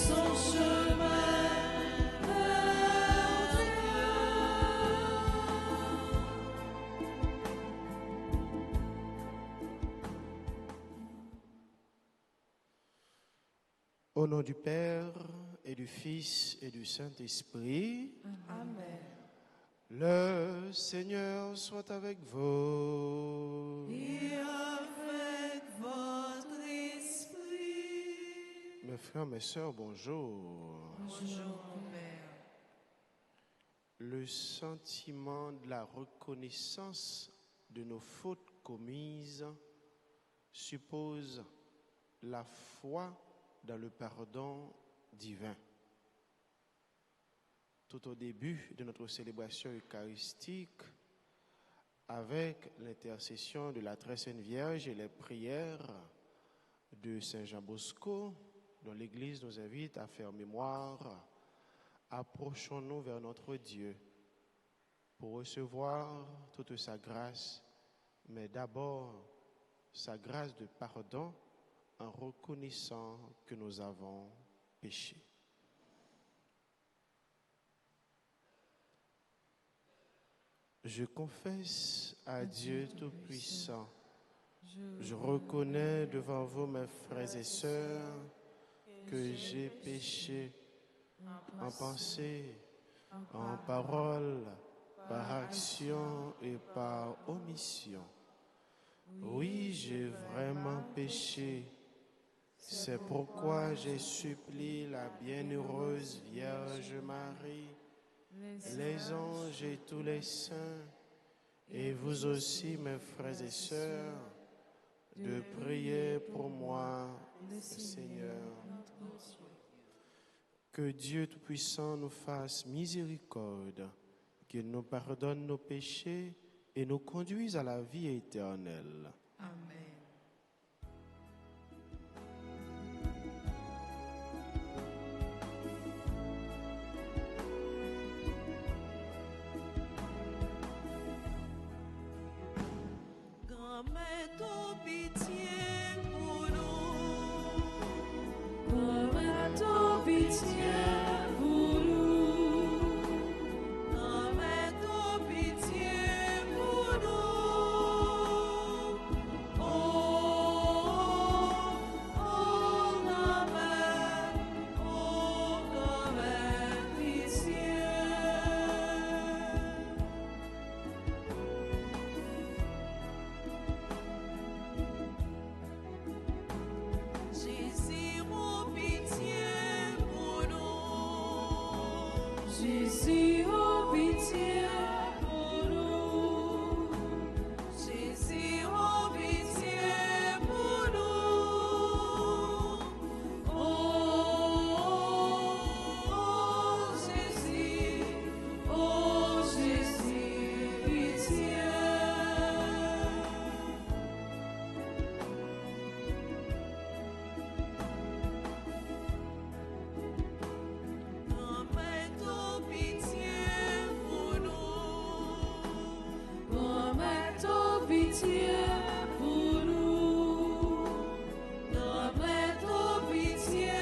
son chemin vers Dieu. Au nom du Père et du Fils et du Saint-Esprit, Amen. le Seigneur soit avec vous. Et avec votre esprit. Mes frères, mes sœurs, bonjour. Bonjour, mon Père. Le sentiment de la reconnaissance de nos fautes commises suppose la foi dans le pardon divin. Tout au début de notre célébration eucharistique, avec l'intercession de la Très Sainte Vierge et les prières de Saint Jean Bosco, dont l'Église nous invite à faire mémoire, approchons-nous vers notre Dieu pour recevoir toute sa grâce, mais d'abord sa grâce de pardon en reconnaissant que nous avons péché. Je confesse à Dieu Tout-Puissant, je reconnais devant vous, mes frères et sœurs, que j'ai péché en pensée, en parole, par action et par omission. Oui, j'ai vraiment péché. C'est pourquoi j'ai supplié la bienheureuse Vierge Marie, les anges et tous les saints, et vous aussi, mes frères et sœurs, de prier pour moi, le Seigneur. Que Dieu Tout-Puissant nous fasse miséricorde, qu'il nous pardonne nos péchés et nous conduise à la vie éternelle. Amen. Grand-mère, ton pitié pour nous. Grand-mère, ton pitié pour nous. Grand-mère, ton pitié pour nous. Oh, grand-mère, pitié. Jésus, oh pitié pour nous. Jésus, oh pitié pour nous. Jésus, oh pitié pour nous. Oh, Jésus, pitié. Grand-mère, ton pitié pour nous. Grand-mère, ton pitié pour nous. Grand-mère, ton pitié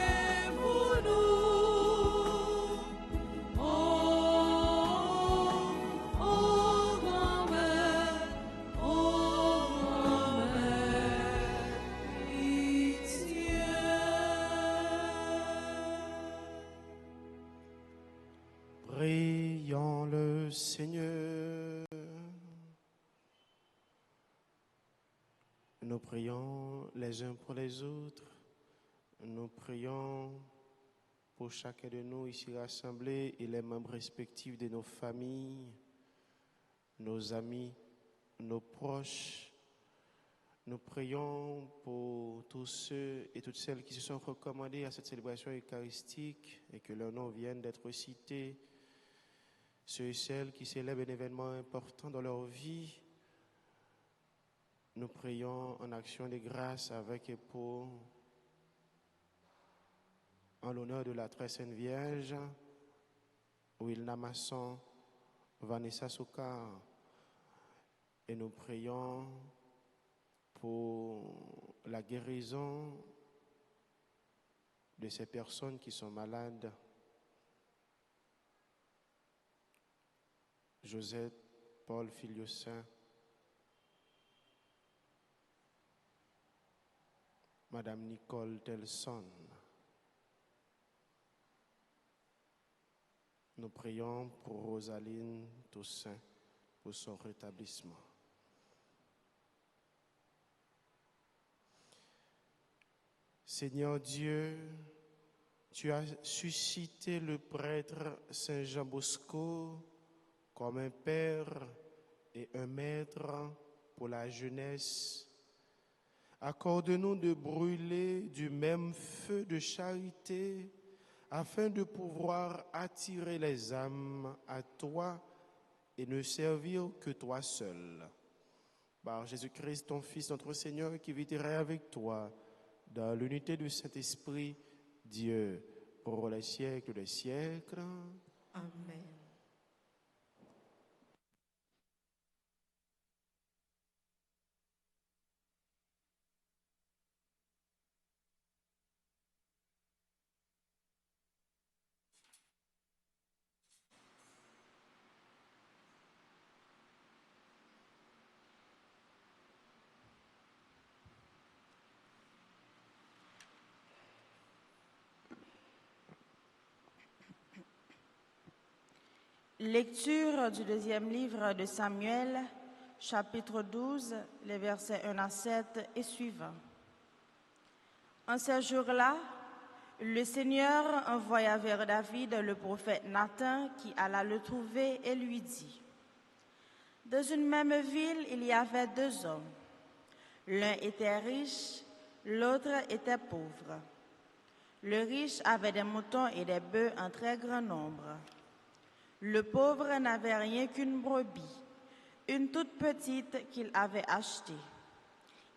pour nous. Oh, grand-mère, pitié. Prions le Seigneur. Nous prions les uns pour les autres. Nous prions pour chacun de nous ici rassemblés et les membres respectifs de nos familles, nos amis, nos proches. Nous prions pour tous ceux et toutes celles qui se sont recommandés à cette célébration eucharistique et que leurs noms viennent d'être cités. Ceux et celles qui célèbrent un événement important dans leur vie. Nous prions en action de grâce avec et pour, en l'honneur de la Très Sainte Vierge, Wilna Masson, Vanessa Soukar. Et nous prions pour la guérison de ces personnes qui sont malades. Josette, Paul, Filiosain, Madame Nicole Telson. Nous prions pour Rosaline Toussaint pour son rétablissement. Seigneur Dieu, tu as suscité le prêtre Saint Jean Bosco comme un père et un maître pour la jeunesse. Accorde-nous de brûler du même feu de charité afin de pouvoir attirer les âmes à toi et ne servir que toi seul. Par Jésus-Christ, ton Fils, notre Seigneur, qui vit et règne avec toi, dans l'unité du Saint-Esprit, Dieu, pour les siècles des siècles. Amen. Lecture du deuxième livre de Samuel, chapitre 12, les versets 1 à 7 et suivants. En ces jours-là, le Seigneur envoya vers David le prophète Nathan qui alla le trouver et lui dit: Dans une même ville, il y avait deux hommes. L'un était riche, l'autre était pauvre. Le riche avait des moutons et des bœufs en très grand nombre. Le pauvre n'avait rien qu'une brebis, une toute petite qu'il avait achetée.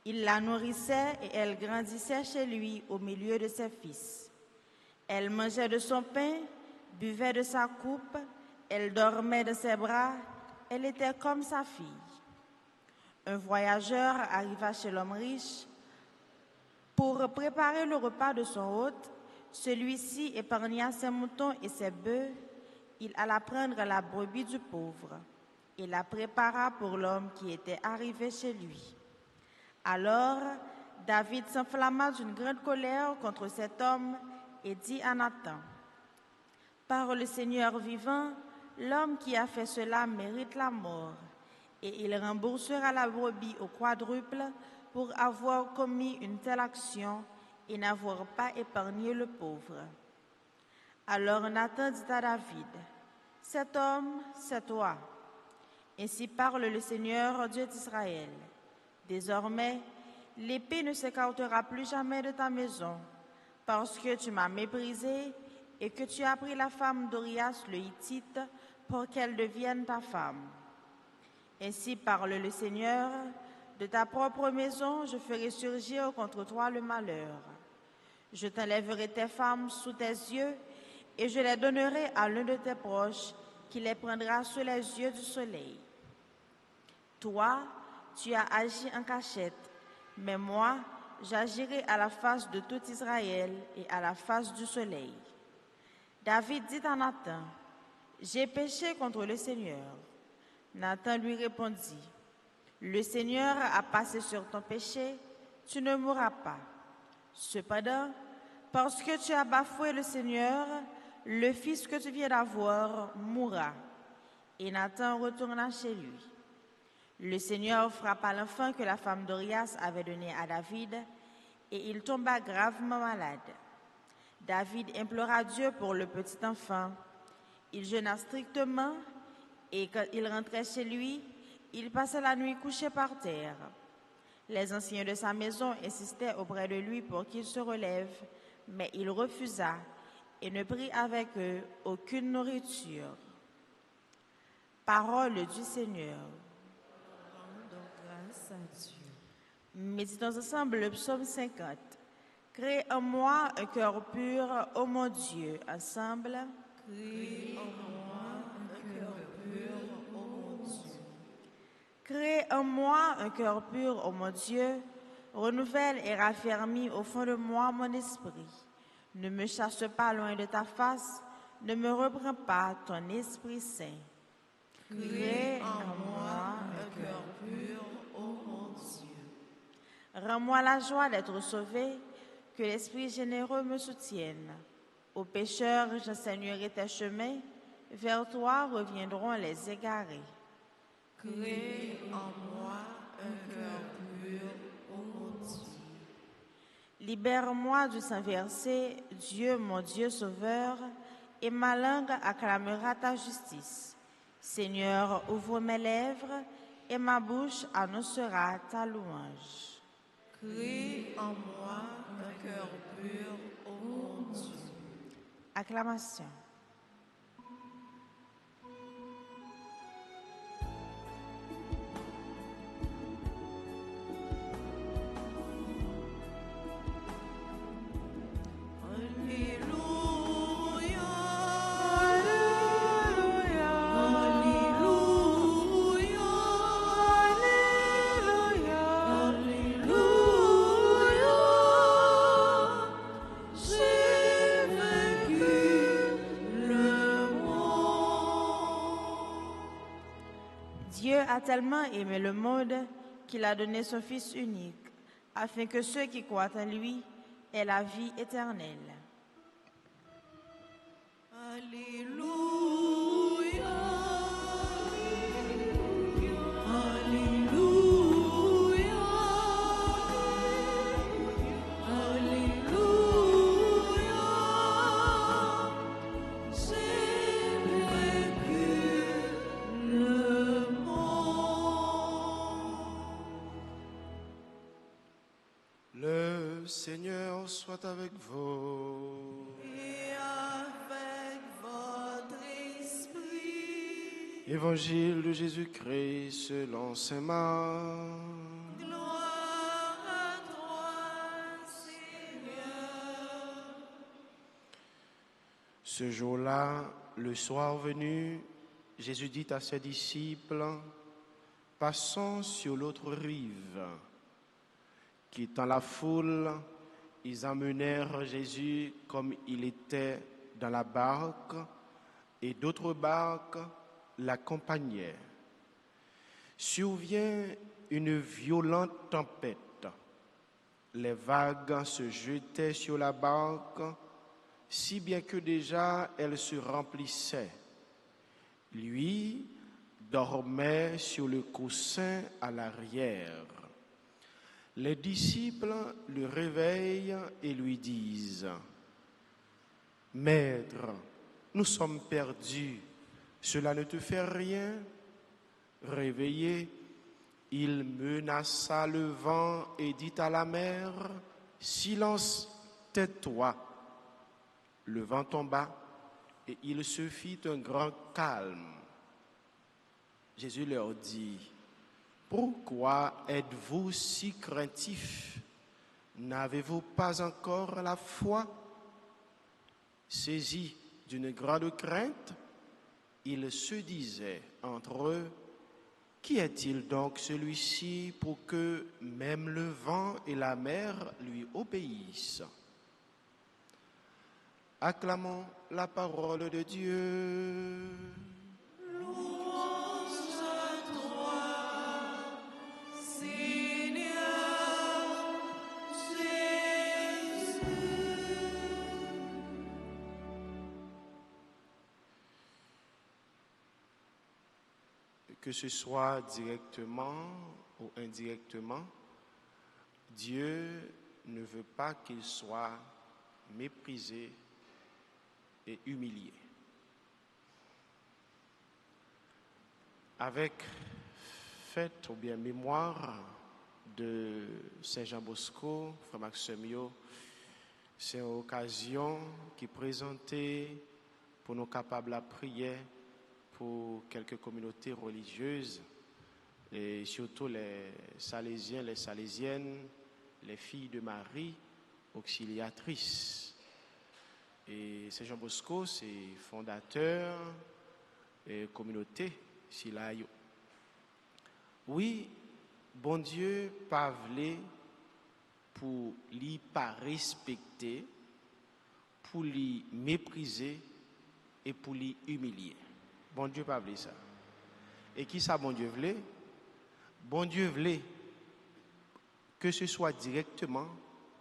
Il la nourrissait et elle grandissait chez lui au milieu de ses fils. Elle mangeait de son pain, buvait de sa coupe, elle dormait de ses bras, elle était comme sa fille. Un voyageur arriva chez l'homme riche. Pour préparer le repas de son hôte, celui-ci épargna ses moutons et ses bœufs. Il alla prendre la brebis du pauvre et la prépara pour l'homme qui était arrivé chez lui. Alors, David s'enflamma d'une grande colère contre cet homme et dit à Nathan: Par le Seigneur vivant, l'homme qui a fait cela mérite la mort, et il remboursera la brebis au quadruple pour avoir commis une telle action et n'avoir pas épargné le pauvre. Alors Nathan dit à David: Cet homme, c'est toi. Ainsi parle le Seigneur, Dieu d'Israël. Désormais, l'épée ne s'écartera plus jamais de ta maison, parce que tu m'as méprisé et que tu as pris la femme d'Orias le Hittite pour qu'elle devienne ta femme. Ainsi parle le Seigneur, de ta propre maison je ferai surgir contre toi le malheur. Je t'enlèverai tes femmes sous tes yeux et je les donnerai à l'un de tes proches qui les prendra sous les yeux du soleil. Toi, tu as agi en cachette, mais moi, j'agirai à la face de tout Israël et à la face du soleil. David dit à Nathan: J'ai péché contre le Seigneur. Nathan lui répondit: Le Seigneur a passé sur ton péché, tu ne mourras pas. Cependant, parce que tu as bafoué le Seigneur, le fils que tu viens d'avoir mourra. Et Nathan retourna chez lui. Le Seigneur frappa l'enfant que la femme d'Orias avait donné à David, et il tomba gravement malade. David implora Dieu pour le petit enfant. Il jeûna strictement, et quand il rentrait chez lui, il passait la nuit couché par terre. Les anciens de sa maison insistaient auprès de lui pour qu'il se relève, mais il refusa et ne prit avec eux aucune nourriture. Parole du Seigneur. Rendons grâce à Dieu. Méditons ensemble le psaume 50. Crée en moi un cœur pur, ô mon Dieu. Ensemble. Crée en moi un cœur pur, ô mon Dieu. Crée en moi un cœur pur, ô mon Dieu. Renouvelle et raffermis au fond de moi mon esprit. Ne me chasse pas loin de ta face, ne me reprends pas ton Esprit Saint. Crée en moi un cœur pur, ô mon Dieu. Rends-moi la joie d'être sauvé, que l'Esprit généreux me soutienne. Aux pécheurs, j'enseignerai tes chemins, vers toi reviendront les égarés. Crée en moi un cœur pur, ô mon Dieu. Libère-moi du sang versé, Dieu mon Dieu sauveur, et ma langue acclamera ta justice. Seigneur, ouvre mes lèvres, et ma bouche annoncera ta louange. Crée en moi un cœur pur, ô mon Dieu. Acclamation. Dieu a tellement aimé le monde qu'il a donné son Fils unique, afin que ceux qui croient en lui aient la vie éternelle. Alléluia. Alléluia. Alléluia. J'ai vaincu le monde. Le Seigneur soit avec vous. Et avec votre esprit. Évangile de Jésus-Christ selon saint Marc. Gloire à toi, Seigneur. Ce jour-là, le soir venu, Jésus dit à ses disciples, « Passons sur l'autre rive. » Quittant la foule, ils emmenèrent Jésus comme il était dans la barque, et d'autres barques l'accompagnaient. Survient une violente tempête. Les vagues se jetaient sur la barque, si bien que déjà elle se remplissait. Lui dormait sur le coussin à l'arrière. Les disciples le réveillent et lui disent, « Maître, nous sommes perdus, cela ne te fait rien ?» Réveillé, il menaça le vent et dit à la mer, « Silence, tais-toi !» Le vent tomba et il se fit un grand calme. Jésus leur dit, « Pourquoi êtes-vous si craintifs? N'avez-vous pas encore la foi ?» Saisis d'une grande crainte, ils se disaient entre eux, « Qui est-il donc celui-ci pour que même le vent et la mer lui obéissent ?» Acclamons la parole de Dieu. Louange à toi, Seigneur Jésus. Que ce soit directement ou indirectement, Dieu ne veut pas qu'il soit méprisé et humilié. Avec fête ou bien mémoire de Saint Jean Bosco, Frère Maximio, c'est une occasion qui est présentée pour nous capables à prier pour quelques communautés religieuses et surtout les Salésiens, les Salésiennes, les filles de Marie, auxiliatrices. Et Saint Jean Bosco, c'est fondateur et communauté Silayo. Oui, bon Dieu pas voulu pour lui pas respecter pour les mépriser et pour les humilier. Bon Dieu pas voulu ça. Et qui ça bon Dieu voulait? Bon Dieu voulait que ce soit directement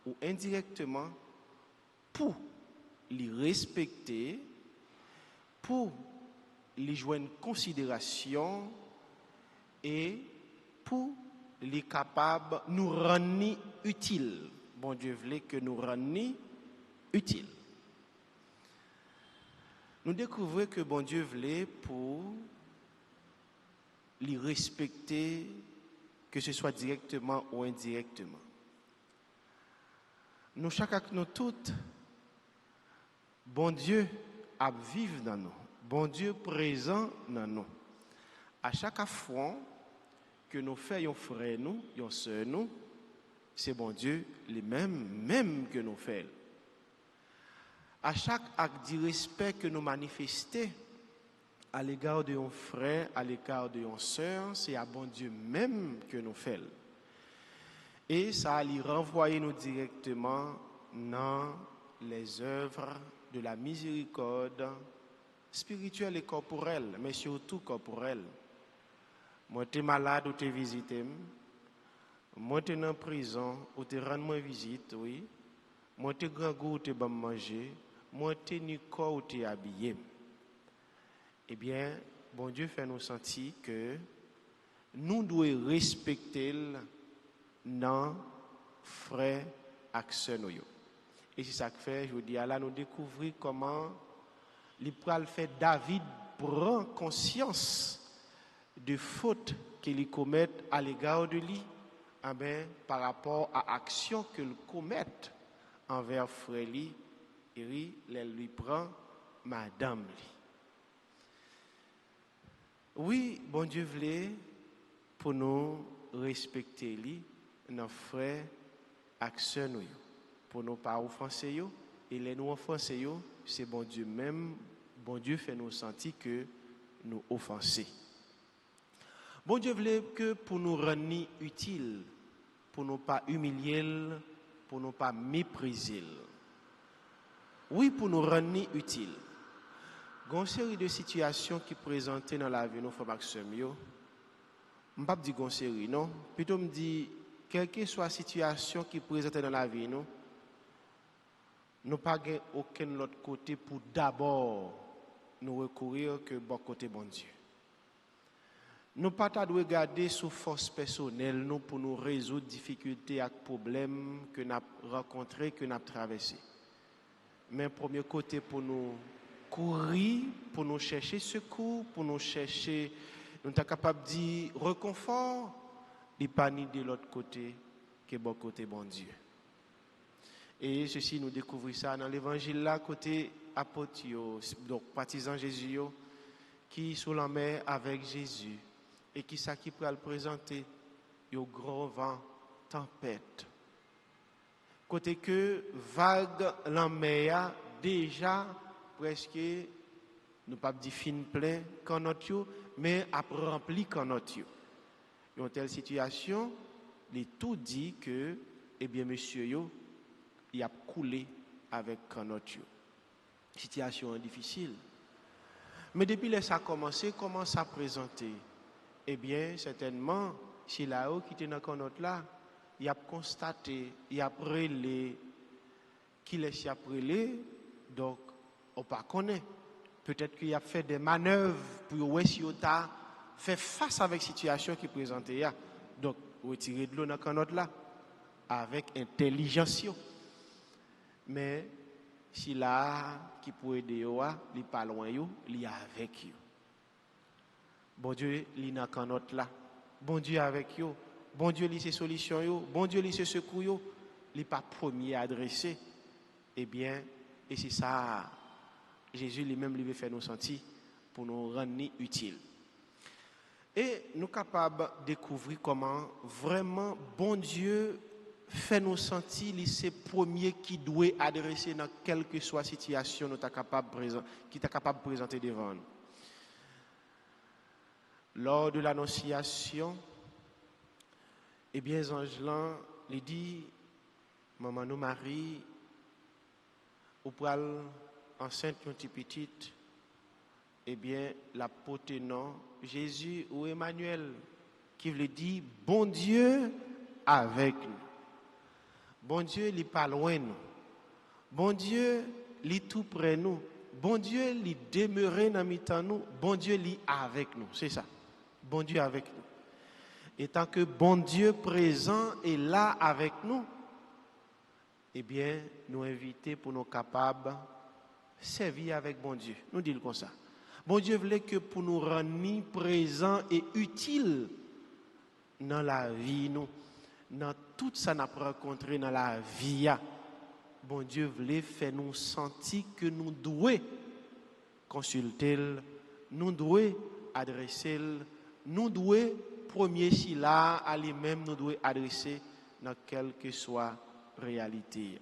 ou indirectement pour les respecter, pour les joindre une considération et pour les capables nous rendre utiles. Bon Dieu voulait que nous rendions utiles. Nous découvrons que bon Dieu voulait pour les respecter, que ce soit directement ou indirectement. Nous, chacun, nous toutes, bon Dieu a vivre dans nous, bon Dieu présent dans nous. À chaque fois que nous faisons frère nous, yon sœur nous, c'est bon Dieu les mêmes que nous faisons. À chaque acte de respect que nous manifestons à l'égard de nos frères, à l'égard de nos sœurs, c'est à bon Dieu même que nous faisons. Et ça a lui renvoyer nous directement dans les œuvres de la miséricorde spirituelle et corporelle, mais surtout corporelle. Moi, tu es malade ou tu es visité, moi, tu es en prison ou tu rends moi visite, oui. Moi, tu es grand goût ou tu es bon manger, moi, tu es nu corps ou tu es habillé. Eh bien, bon Dieu fait nous sentir que nous devons respecter nos frères et sœurs. Et c'est ça que fait, je vous dis, là, nous découvrons comment l'Ipral fait David prend conscience de fautes qu'il commet à l'égard de lui, par rapport à l'action qu'il commet envers frère lui, et lui prend madame lui. Oui, bon Dieu voulait pour nous respecter lui, nos frères et sœurs nous, pour nous pas offenser yo, et les nous offenser yo, c'est bon Dieu même, bon Dieu fait nous sentir que nous offenser. Bon Dieu voulait que pour nous rendre utiles, pour ne pas humilier, pour ne pas mépriser. Oui, pour nous rendre utiles. Il y a une série de situations qui présentent dans la vie de nos frères et sœurs. Je ne vais pas dire une série, non. Plutôt me dire, quelle que soit la situation qui présente dans la vie, nous n'avons pas aucun autre côté pour d'abord nous recourir que bon côté bon Dieu. Nous pas de regarder sous force personnelle nous pour nous résoudre difficultés et problèmes que nous avons rencontrés, que nous avons traversés. Mais premier côté pour nous courir, pour nous chercher secours, pour nous chercher, nous sommes capables de dire réconfort, il n'y a pas ni de l'autre côté que bon côté bon Dieu. Et ceci, nous découvrons ça dans l'évangile là, côté apôtre, donc partisan Jésus, qui sous la mer avec Jésus. Et qui ça qui peut le présenter, il y a grand vent, tempête. Côté que vague la mer déjà presque, nous pas dire fin plein quand notre mais a rempli quand notre. Dans une telle situation, il tout dit que eh bien monsieur yo, il a coulé avec quand notre. Situation difficile. Mais depuis que ça a commencé, comment ça présenter? Eh bien, certainement, si là-haut qui était dans le note là, il a constaté, il a prélé, qu'il est prélé, donc on ne connaît pas. Peut-être qu'il a fait des manœuvres pour voir si il a fait face avec la situation qui présentait. Donc, retirer de l'eau dans le note là, avec intelligence. Mais si là, qui peut aider, il n'est pas loin, il est avec vous. Bon Dieu, il n'a qu'un autre là. Bon Dieu avec vous. Bon Dieu, il ses solutions. Bon Dieu, il ses secours. Il n'est pas premier à adresser. Eh bien, et c'est ça, Jésus lui-même lui veut faire nous sentir pour nous rendre utiles. Et nous sommes capables de découvrir comment vraiment bon Dieu fait nous sentir qu'il c'est premier qui doit adresser dans quelle que soit la situation qui est capable de présenter devant nous. Lors de l'annonciation, eh bien, les anges là, il dit, maman nous Marie, ou pral enceinte une petite, eh bien, la pote non, Jésus ou Emmanuel, qui veut dire bon Dieu avec nous. Bon Dieu, il n'est pas loin nous. Bon Dieu, il est tout près nous. Bon Dieu, il demeure dans mi-temps nous. Bon Dieu, il est avec nous. C'est ça. Bon Dieu avec nous. Et tant que bon Dieu présent est là avec nous, eh bien, nous inviter pour nous capables de servir avec bon Dieu. Nous disons comme ça. Bon Dieu voulait que pour nous rendre présents et utiles dans la vie, nous, dans tout ça qu'on a rencontré dans la vie, bon Dieu voulait faire nous sentir que nous devons consulter, nous devons adresser, nous devons premier si là à lui-même nous devons adresser dans quelle que soit réalité.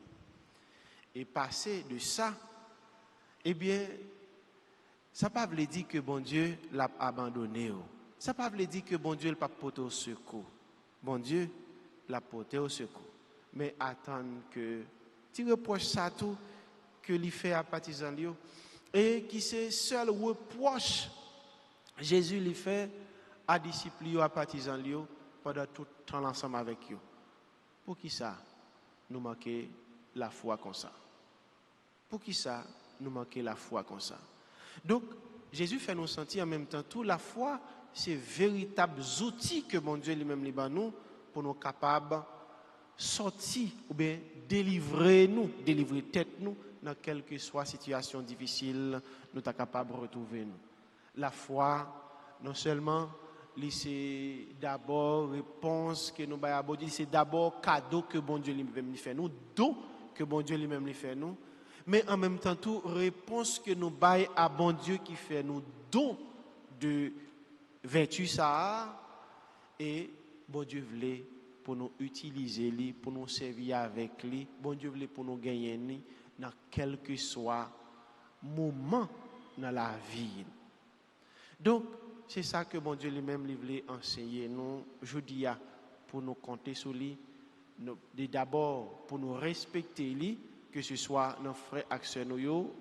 Et passer de ça, eh bien, ça ne veut pas dire que bon Dieu l'a abandonné. Ça ne veut pas dire que bon Dieu l'a pas porté au secours. Bon Dieu l'a porté au secours. Mais attendre que tu reproches ça tout que lui fait à partisan lui et qui c'est seul reproche Jésus lui fait à disciples à partisan lui pendant tout le temps ensemble avec eux. Pour qui ça nous manquer la foi comme ça? Pour qui ça nous manquer la foi comme ça? Donc, Jésus fait nous sentir en même temps tout la foi, c'est véritables outils que mon Dieu lui-même les donne nous pour nous capables sortir ou bien délivrer tête nous dans quelque soit situation difficile, nous sommes capables de retrouver nous. La foi, non seulement c'est d'abord réponse que nous avons, c'est d'abord cadeau que bon Dieu lui-même fait nous, don que bon Dieu lui-même fait nous. Mais en même temps, tout réponse que nous baillons à bon Dieu qui fait nous don de vertu ça et bon Dieu voulait pour nous utiliser lui, pour nous servir avec lui, bon Dieu voulait pour nous gagner lui dans quel que soit moment dans la vie. Donc c'est ça que bon Dieu lui-même voulait enseigner nous aujourd'hui pour nous compter sur lui, d'abord pour nous respecter lui. Que ce soit nos frères actions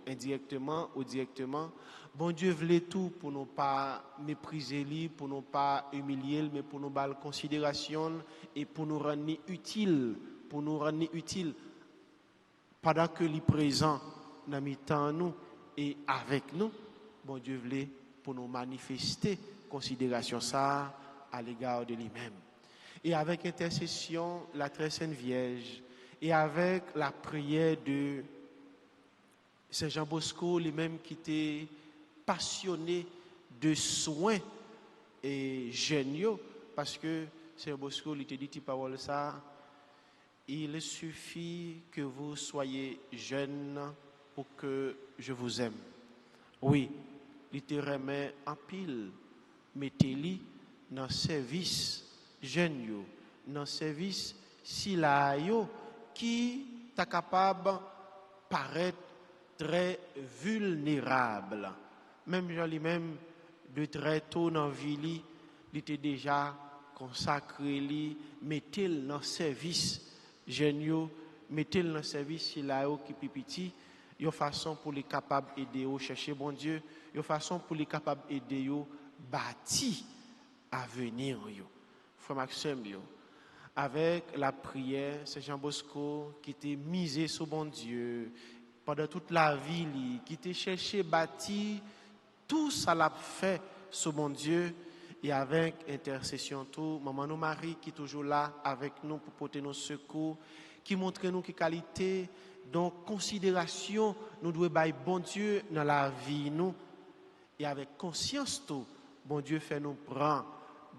indirectement ou directement, bon Dieu voulait tout pour ne pas mépriser lui, pour ne pas humilier, mais pour nous donner considération et pour nous rendre utile, pendant que lui présent dans mi-temps nous et avec nous, bon Dieu voulait pour nous manifester considération ça à l'égard de lui-même. Et avec intercession, la très sainte Vierge. Et avec la prière de Saint Jean Bosco, lui-même qui était passionné de soins et géniaux, parce que Saint Bosco lui était dit parole ça, il suffit que vous soyez jeune pour que je vous aime. Oui, il te remet en pile, mettez-le dans service jeune, dans service si la yo qui est capable de paraître très vulnérable. Même Jean lui-même, de très tôt dans la vie, il était déjà consacré, mettez-le dans le service géniaux, mettez-le dans le service si là qui est petit, il y a une façon pour les capables d'aider à chercher bon Dieu, il y a une façon pour les capables d'aider à bâtir à venir. Frère Maxime, avec la prière, c'est Jean Bosco qui était misé sur bon Dieu pendant toute la vie, qui était cherché, bâti, tout ça l'a fait sur bon Dieu et avec intercession tout. Maman nous Marie qui est toujours là avec nous pour porter nos secours, qui montre nous qui qualité, donc considération, nous devons bailler bon Dieu dans la vie nous et avec conscience tout, bon Dieu fait nous prendre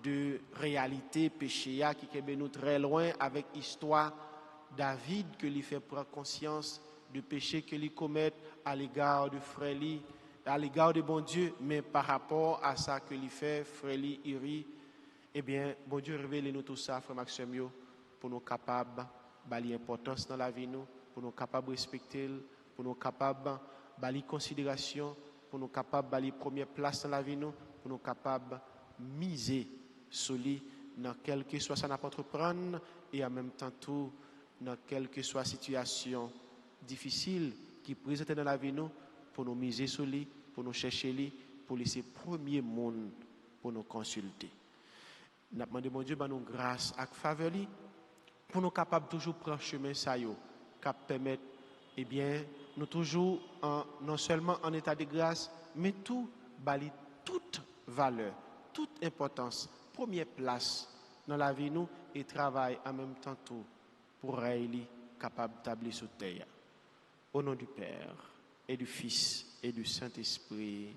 de réalité péché qui est nous très loin avec l'histoire David que lui fait prendre conscience de péché que lui commet à l'égard de frère lui, à l'égard de bon Dieu, mais par rapport à ça que lui fait frère lui Iri, eh bien bon Dieu révèle nous tout ça frère Maxime pour nous capables bali importance dans la vie nous, pour nous capables respecter, pour nous capables bali considération, pour nous capables bali première place dans la vie nous, pour nous capables miser sur lui dans quelle que soit sa entreprendre et en même temps tout dans quelle que soit situation difficile qui présente dans la vie nous, pour nous miser sur lui, pour nous chercher lui, pour laisser premier monde pour nous consulter. Nous demandons mon Dieu bah nous grâce et faveur lui, pour nous capables toujours prendre chemin ça yo, qui permettre eh bien nous toujours non seulement en état de grâce, mais tout bali toute valeur, toute importance, première place dans la vie nous et travail en même temps tout pour être capable d'établir sur terre. Au nom du Père et du Fils et du Saint-Esprit.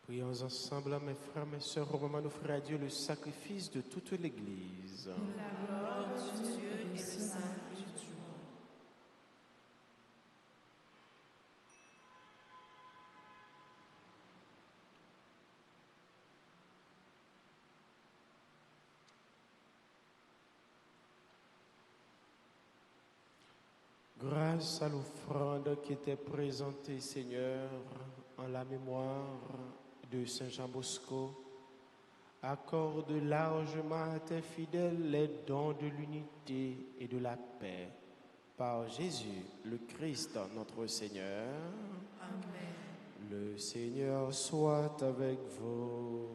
Prions ensemble, mes frères, mes sœurs, au moment où nous offrir à Dieu le sacrifice de toute l'Église. La gloire de Dieu et le saint du jour. Grâce à l'offrande qui était présentée, Seigneur, en la mémoire de Saint Jean Bosco, accorde largement à tes fidèles les dons de l'unité et de la paix. Par Jésus, le Christ, notre Seigneur. Amen. Le Seigneur soit avec vous.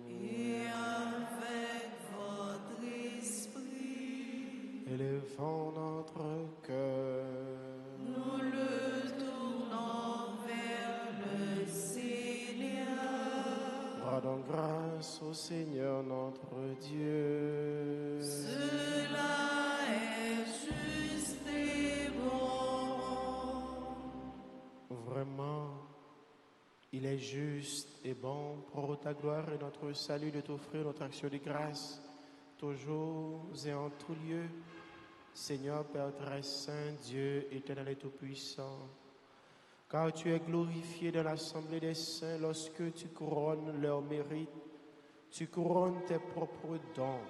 Et avec votre esprit. Élevons notre cœur. Nous le tournons vers le Seigneur. Rendons grâce au Seigneur notre Dieu. Cela est juste et bon. Vraiment, il est juste et bon pour ta gloire et notre salut de t'offrir notre action de grâce, toujours et en tout lieu. Seigneur Père très saint, Dieu éternel et tout-puissant, car tu es glorifié dans l'assemblée des saints lorsque tu couronnes leur mérite, tu couronnes tes propres dons.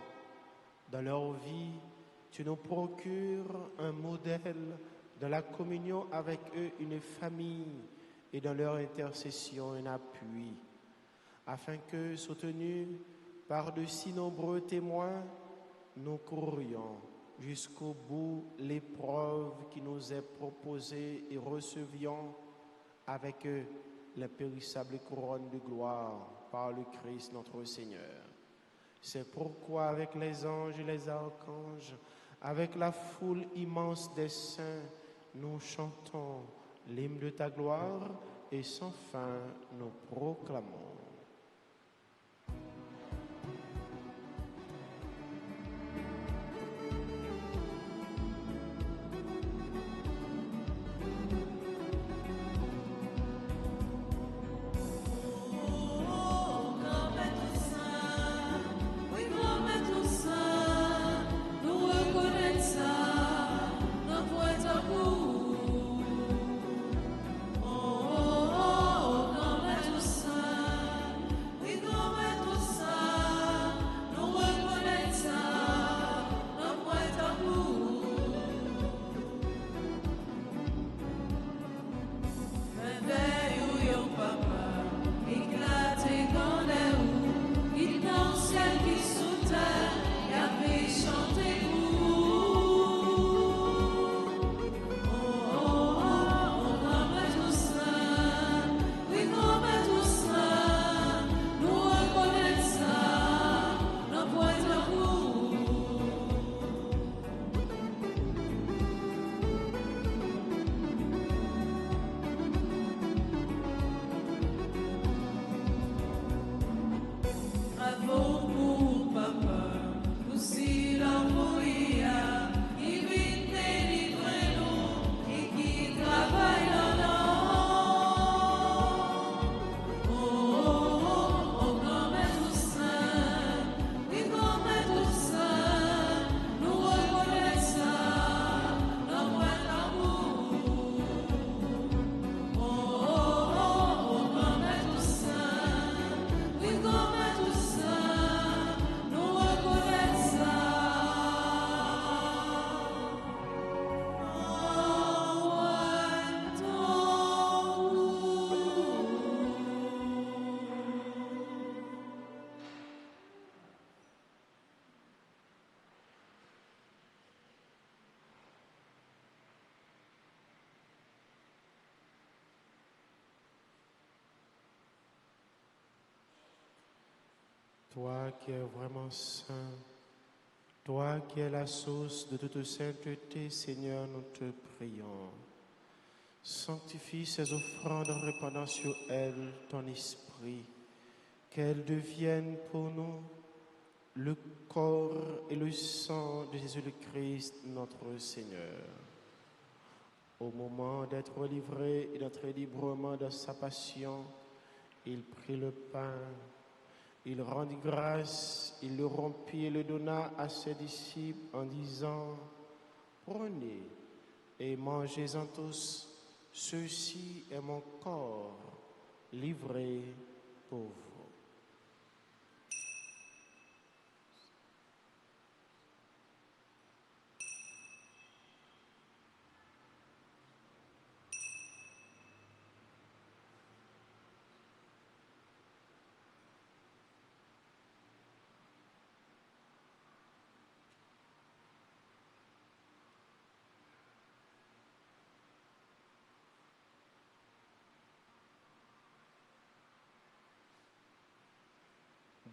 Dans leur vie, tu nous procures un modèle, dans la communion avec eux, une famille, et dans leur intercession un appui, afin que, soutenus par de si nombreux témoins, nous courions jusqu'au bout l'épreuve qui nous est proposée et recevions avec l'impérissable couronne de gloire par le Christ notre Seigneur. C'est pourquoi avec les anges et les archanges, avec la foule immense des saints, nous chantons l'hymne de ta gloire et sans fin nous proclamons. Toi qui es vraiment saint, toi qui es la source de toute sainteté, Seigneur, nous te prions. Sanctifie ces offrandes en répandant sur elles ton esprit, qu'elles deviennent pour nous le corps et le sang de Jésus le Christ, notre Seigneur. Au moment d'être livré et d'entrer librement dans sa passion, il prit le pain. Il rendit grâce, il le rompit et le donna à ses disciples en disant, « Prenez et mangez-en tous, ceci est mon corps livré pour vous. »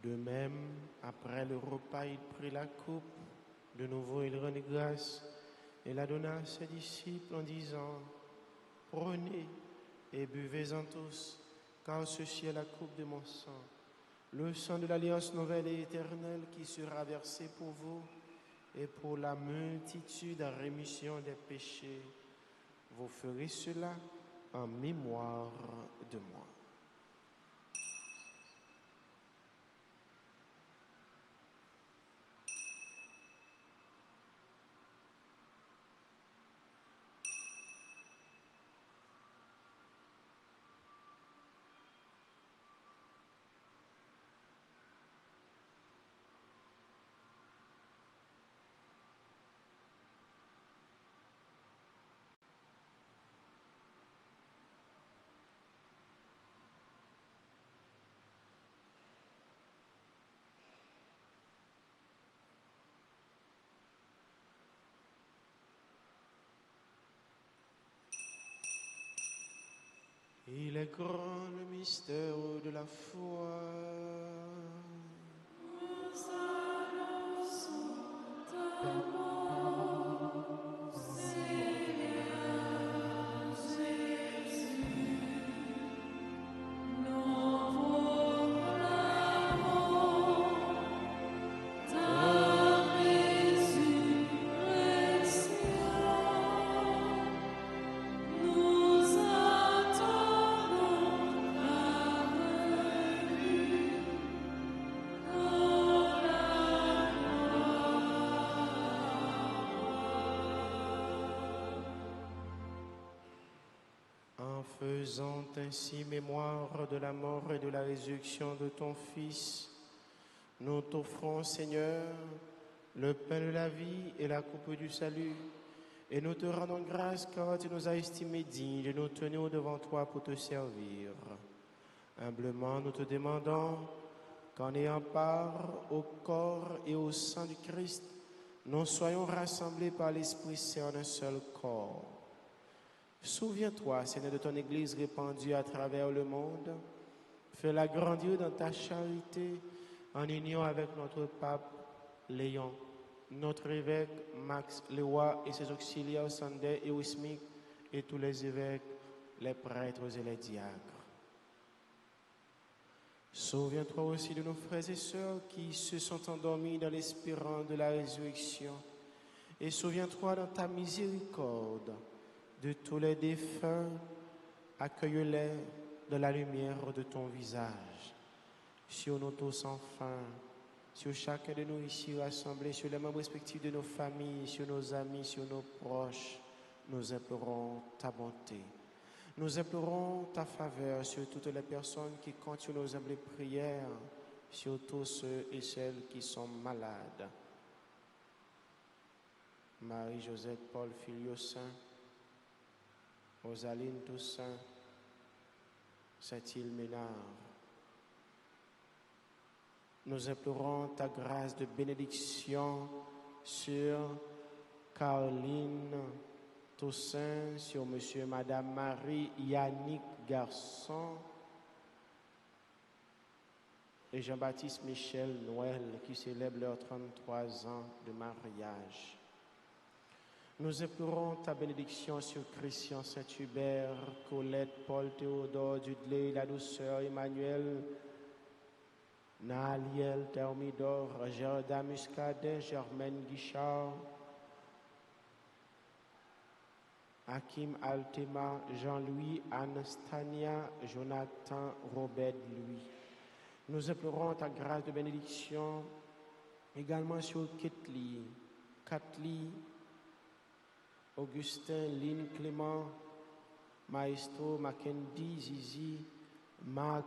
De même, après le repas, il prit la coupe. De nouveau, il rendit grâce et la donna à ses disciples en disant, « Prenez et buvez-en tous, car ceci est la coupe de mon sang, le sang de l'alliance nouvelle et éternelle qui sera versé pour vous et pour la multitude en rémission des péchés. Vous ferez cela en mémoire de moi. » Il est grand le mystère de la foi. Nous annonçons ta mort, Seigneur Jésus. Nous proclamons ta résurrection. Nous attendons ta venue dans la En faisant ainsi mémoire de la mort et de la résurrection de ton Fils, nous t'offrons, Seigneur, le pain de la vie et la coupe du salut, et nous te rendons grâce car tu nous as estimés dignes de nous tenir devant toi pour te servir. Humblement, nous te demandons qu'en ayant part au corps et au sang du Christ, nous soyons rassemblés par l'Esprit Saint en un seul corps. Souviens-toi, Seigneur, de ton Église répandue à travers le monde. Fais-la grandir dans ta charité en union avec notre pape Léon, notre évêque Max Leroy et ses auxiliaires Sander et Wismik et tous les évêques, les prêtres et les diacres. Souviens-toi aussi de nos frères et sœurs qui se sont endormis dans l'espérance de la résurrection. Et souviens-toi dans ta miséricorde de tous les défunts, accueille-les dans la lumière de ton visage. Sur nous tous enfin, sur chacun de nous ici rassemblés, sur les membres respectifs de nos familles, sur nos amis, sur nos proches, nous implorons ta bonté. Nous implorons ta faveur sur toutes les personnes qui comptent sur nos humbles prières, sur tous ceux et celles qui sont malades. Marie-Josette Paul Filiosaint, Rosaline Toussaint, Saint-Île Ménard. Nous implorons ta grâce de bénédiction sur Caroline Toussaint, sur Monsieur et Madame Marie Yannick Garçon et Jean-Baptiste Michel Noël qui célèbrent leurs 33 ans de mariage. Nous implorons ta bénédiction sur Christian Saint-Hubert, Colette, Paul Théodore, Dudley, la douceur, Emmanuel, Naaliel, Thermidor, Gerda Muscadet, Germaine Guichard, Hakim Altema, Jean-Louis, Anastania, Jonathan, Robert Louis. Nous implorons ta grâce de bénédiction également sur Katli, Augustin, Lynn, Clément, Maestro, Mackendy, Zizi, Marc,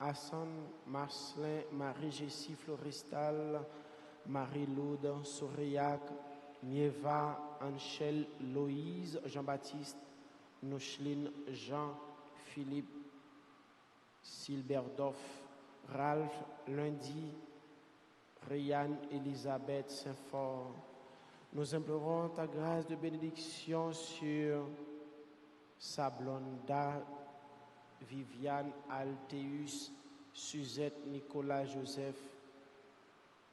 Hassan, Marcelin, Marie-Jessie, Floristal, Marie-Laude, Souriac, Nieva, Anchel, Loïse, Jean-Baptiste, Noucheline, Jean, Philippe, Silberdorf, Ralph, Lundi, Ryan, Elisabeth, Saint-Fort. Nous implorons ta grâce de bénédiction sur Sablonda, Viviane, Altéus, Suzette, Nicolas, Joseph,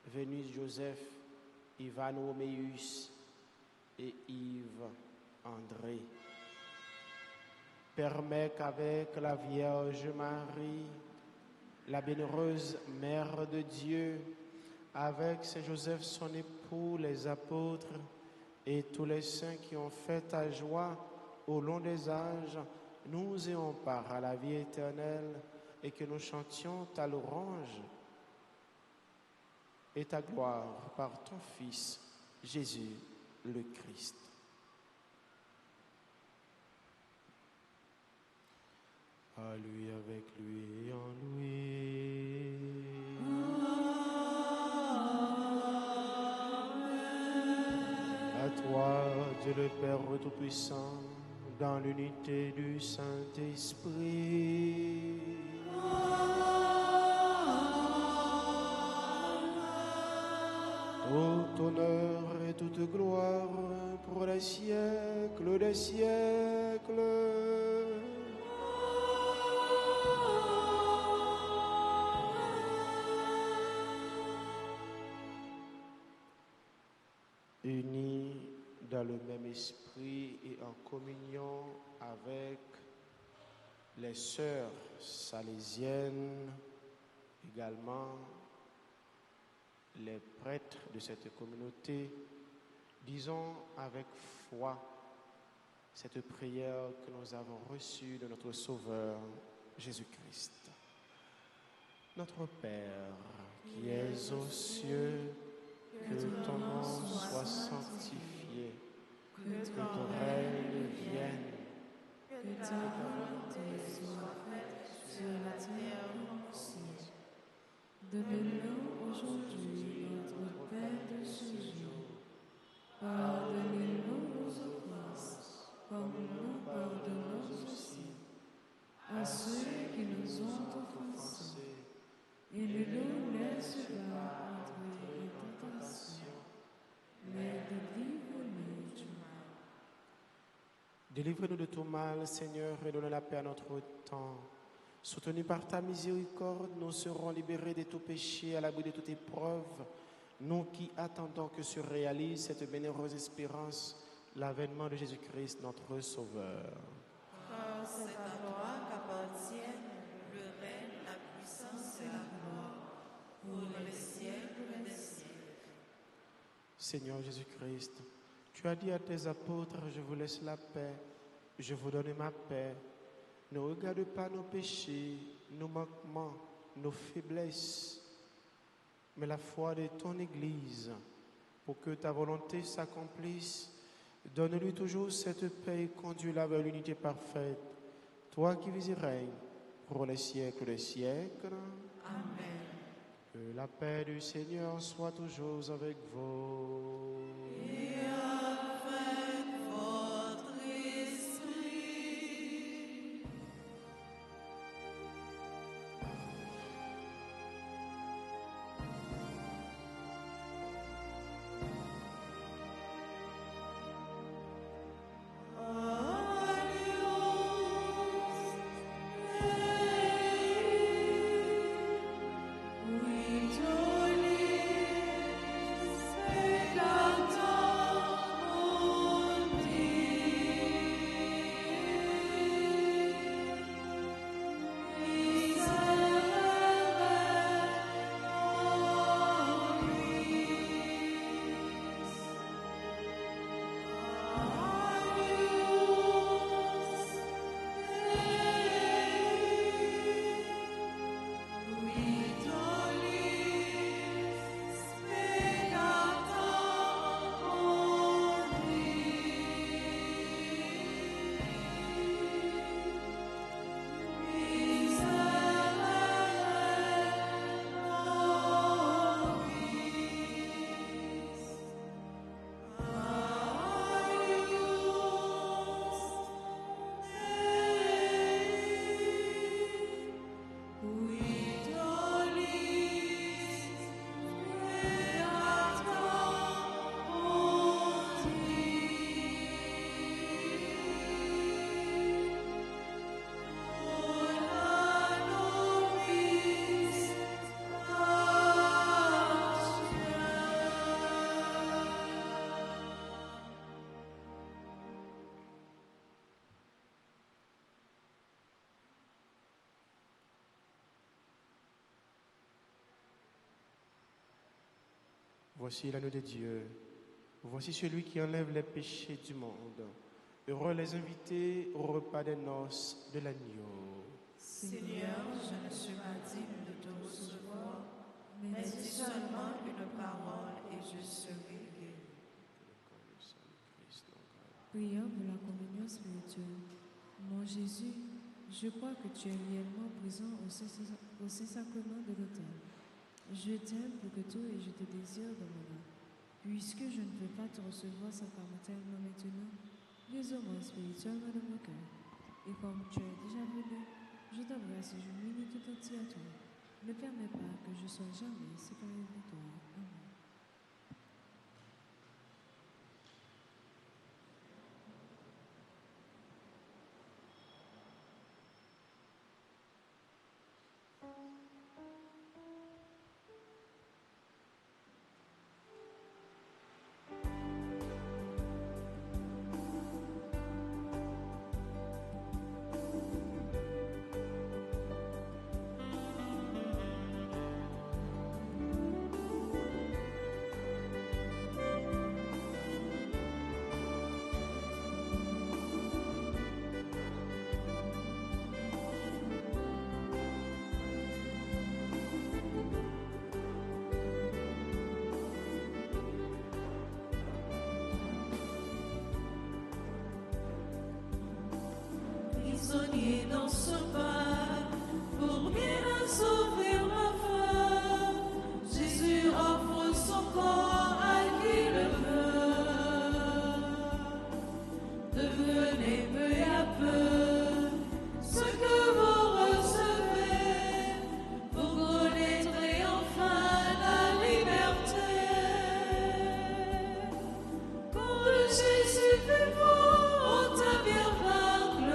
Vénus, Joseph, Ivan Roméus et Yves André. Permets qu'avec la Vierge Marie, la bienheureuse Mère de Dieu, avec Saint Joseph son époux, les apôtres et tous les saints qui ont fait ta joie au long des âges, nous ayons part à la vie éternelle et que nous chantions ta louange et ta gloire par ton Fils, Jésus le Christ. À lui, avec lui et en lui. À toi, Dieu le Père Tout-Puissant, dans l'unité du Saint-Esprit. Tout honneur et toute gloire pour les siècles des siècles. unis dans le même esprit et en communion avec les sœurs salésiennes, également les prêtres de cette communauté, disons avec foi cette prière que nous avons reçue de notre Sauveur Jésus-Christ. Notre Père, qui es aux cieux, que ton nom soit sanctifié, que ton règne vienne, Que ta volonté soit faite sur la terre comme au ciel. Donne-nous aujourd'hui notre pain de ce jour. Pardonnez-nous nos offenses, comme nous pardonnons aussi à ceux qui nous ont offensés. Et ne nous laisse pas entrer en tentation, mais délivre-nous du mal. Délivre-nous de tout mal, Seigneur, et donne la paix à notre temps. Soutenus par ta miséricorde, nous serons libérés de tout péché, à l'abri de toute épreuve, nous qui attendons que se réalise cette bienheureuse espérance, l'avènement de Jésus-Christ, notre Sauveur. Car c'est à toi qu'appartiennent le règne, la puissance et la gloire, pour les siècles des siècles. Seigneur Jésus-Christ, tu as dit à tes apôtres, je vous laisse la paix, je vous donne ma paix. Ne regarde pas nos péchés, nos manquements, nos faiblesses, mais la foi de ton Église, pour que ta volonté s'accomplisse. Donne-lui toujours cette paix et conduis-la vers l'unité parfaite. Toi qui vis et règnes pour les siècles des siècles. Amen. Que la paix du Seigneur soit toujours avec vous. Et avec votre esprit. Voici l'agneau de Dieu. Voici celui qui enlève les péchés du monde. Heureux les invités au repas des noces de l'agneau. Seigneur, je ne suis pas digne de te recevoir, mais dis seulement une parole et je serai guéri. Prions pour la communion spirituelle. Mon Jésus, je crois que tu es réellement présent au Saint-Sacrement de l'autel. Je t'aime pour que tout et je te désire dans mon âme. Puisque je ne peux pas te recevoir sacramentellement maintenant, désire-moi spirituellement de mon cœur. Et comme tu es déjà venu, je t'embrasse et je m'unis tout entier à toi. Ne permets pas que je sois jamais séparé de toi. Amen. qui dans ce pain pour bien sauver ma femme. Jésus offre son corps à qui le veut. Devenez peu à peu ce que vous recevez. Vous connaîtrez enfin la liberté. Quand Jésus fut mort au tabernacle,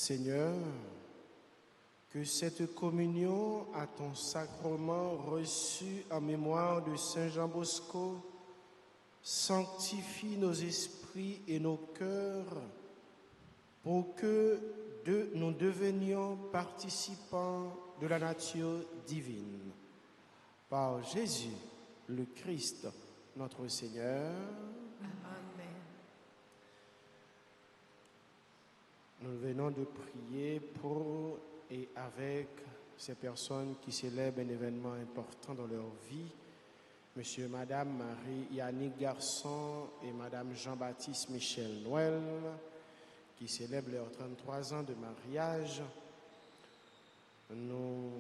Seigneur, que cette communion à ton sacrement reçu en mémoire de Saint Jean Bosco sanctifie nos esprits et nos cœurs pour que nous devenions participants de la nature divine. Par Jésus, le Christ, notre Seigneur. Amen. Nous venons de prier pour et avec ces personnes qui célèbrent un événement important dans leur vie. Monsieur et Madame Marie-Yannick Garçon et Madame Jean-Baptiste Michel Noël, qui célèbrent leurs 33 ans de mariage. Nous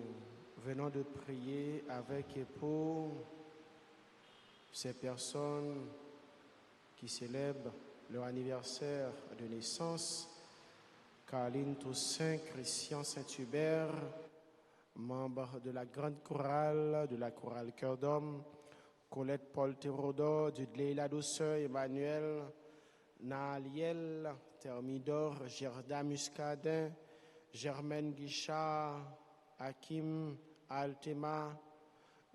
venons de prier avec et pour ces personnes qui célèbrent leur anniversaire de naissance. Caroline Toussaint, Christian Saint-Hubert, membre de la grande chorale, de la chorale Cœur d'Homme, Colette Paul Thérodore, du Leila Douceur, Emmanuel, Naaliel, Thermidor, Gerda Muscadin, Germaine Guichard, Hakim Altema,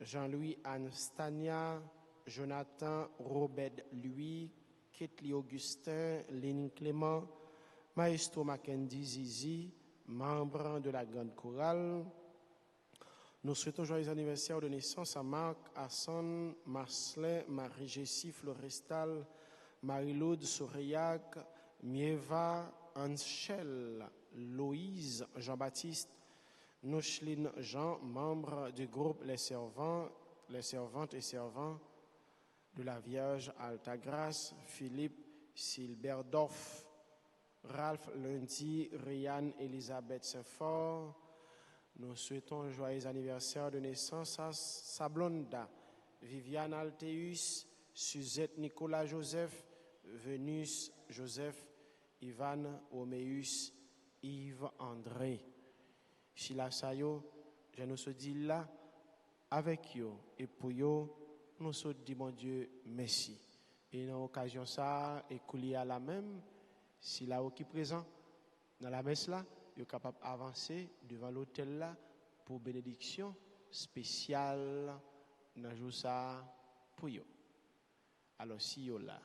Jean-Louis Anstania, Jonathan Robert Louis, Ketli Augustin, Lénine Clément, Maestro Mackenzie Zizi, membre de la grande chorale. Nous souhaitons joyeux anniversaire de naissance à Marc, Hassan, Marcelin, Marie-Jessie, Florestal, Marie-Laude, Soreyac, Mieva, Anchel, Loïse, Jean-Baptiste, Nocheline Jean, membre du groupe Les Servantes et Servants de la Vierge Altagrace, Philippe Silberdorf, Ralph Lundi, Ryan Elisabeth Saint-Fort. Nous souhaitons un joyeux anniversaire de naissance à Sablonda, Viviane Alteus, Suzette Nicolas Joseph, Venus Joseph, Ivan Omeus, Yves André. Chila Sayo, je nous se dis là, avec yo et pour yo, nous se dit mon Dieu merci. Et dans l'occasion ça, et couler à la même, si là qui présent dans la messe là, vous êtes capable d'avancer devant l'autel là pour bénédiction spéciale dans jour ça pour vous. Alors si vous là.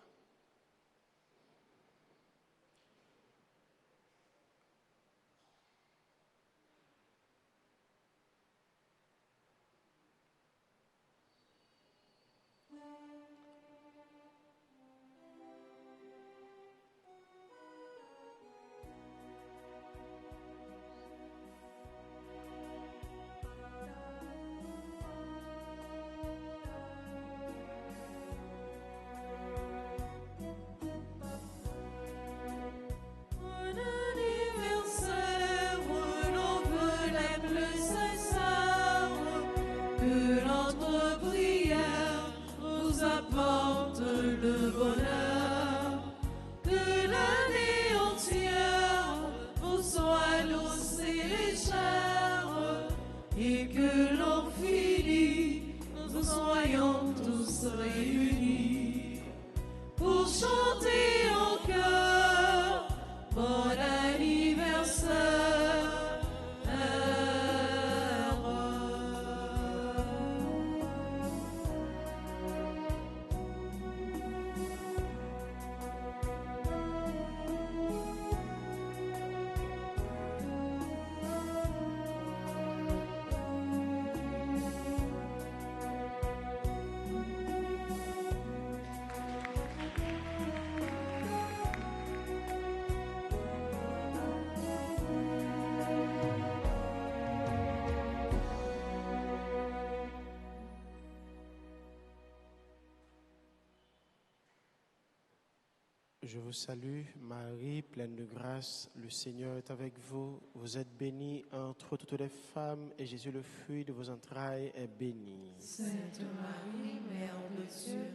Je vous salue, Marie, pleine de grâce, le Seigneur est avec vous. Vous êtes bénie entre toutes les femmes, et Jésus, le fruit de vos entrailles, est béni. Sainte Marie, Mère de Dieu,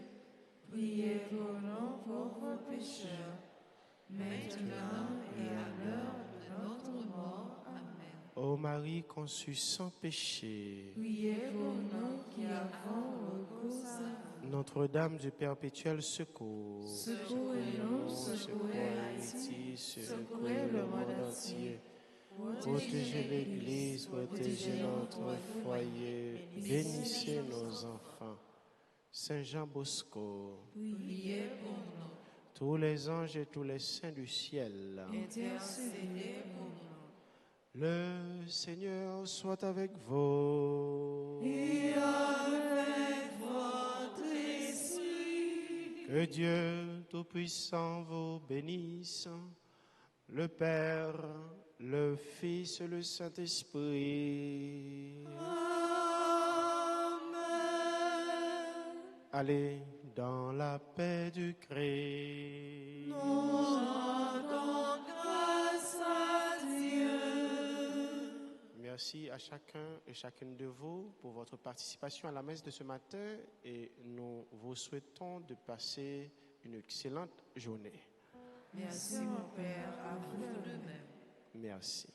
priez pour nous pauvres pécheurs, maintenant et à l'heure de notre mort. Amen. Ô Marie conçue sans péché, Priez pour nous qui avons recours à vous. Notre-Dame du perpétuel secours, Secouez-nous, secouez Haïti, secouez le monde entier. Protégez l'Église, protégez notre foyer, bénissez nos enfants. Saint Jean Bosco, Priez pour nous. tous les anges et tous les saints du ciel, Intercédez pour nous. le Seigneur soit avec vous. Et avec votre esprit. Que Dieu Tout-Puissant vous bénisse, le Père, le Fils et le Saint-Esprit. Amen. Allez dans la paix du Christ. Nous rendons grâce à Dieu. Merci à chacun et chacune de vous pour votre participation à la messe de ce matin et nous vous souhaitons de passer une excellente journée. Merci mon Père, à vous de même. Merci.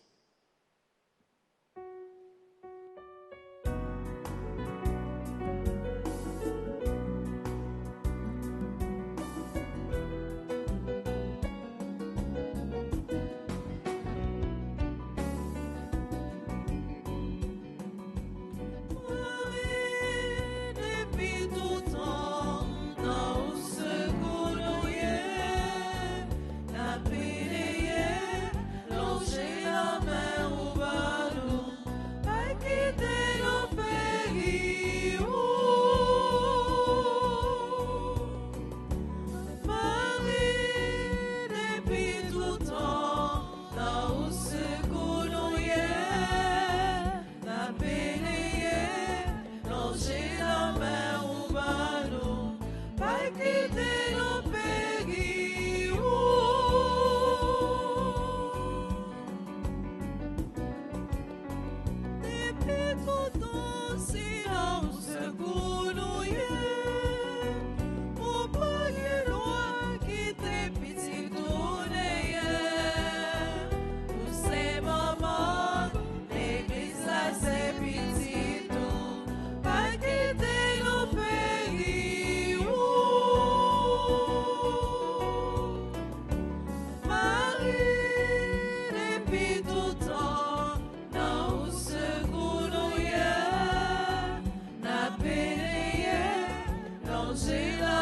Depuis tout temps, dans ce goulouillet, la prière, longer la main au ballon, pas quitter le pays. Marie, depuis tout temps, dans ce goulouillet, la prière, longer la main au ballon, pas quitter le pays. Depuis tout temps, silence goulouillet, au premier loin qui t'est petit tournéière. Pour ces moments, l'église a ses petits tours, pas quitter le pays. Marie, depuis tout temps, dans ce goulouillet, n'a pénéé, longer la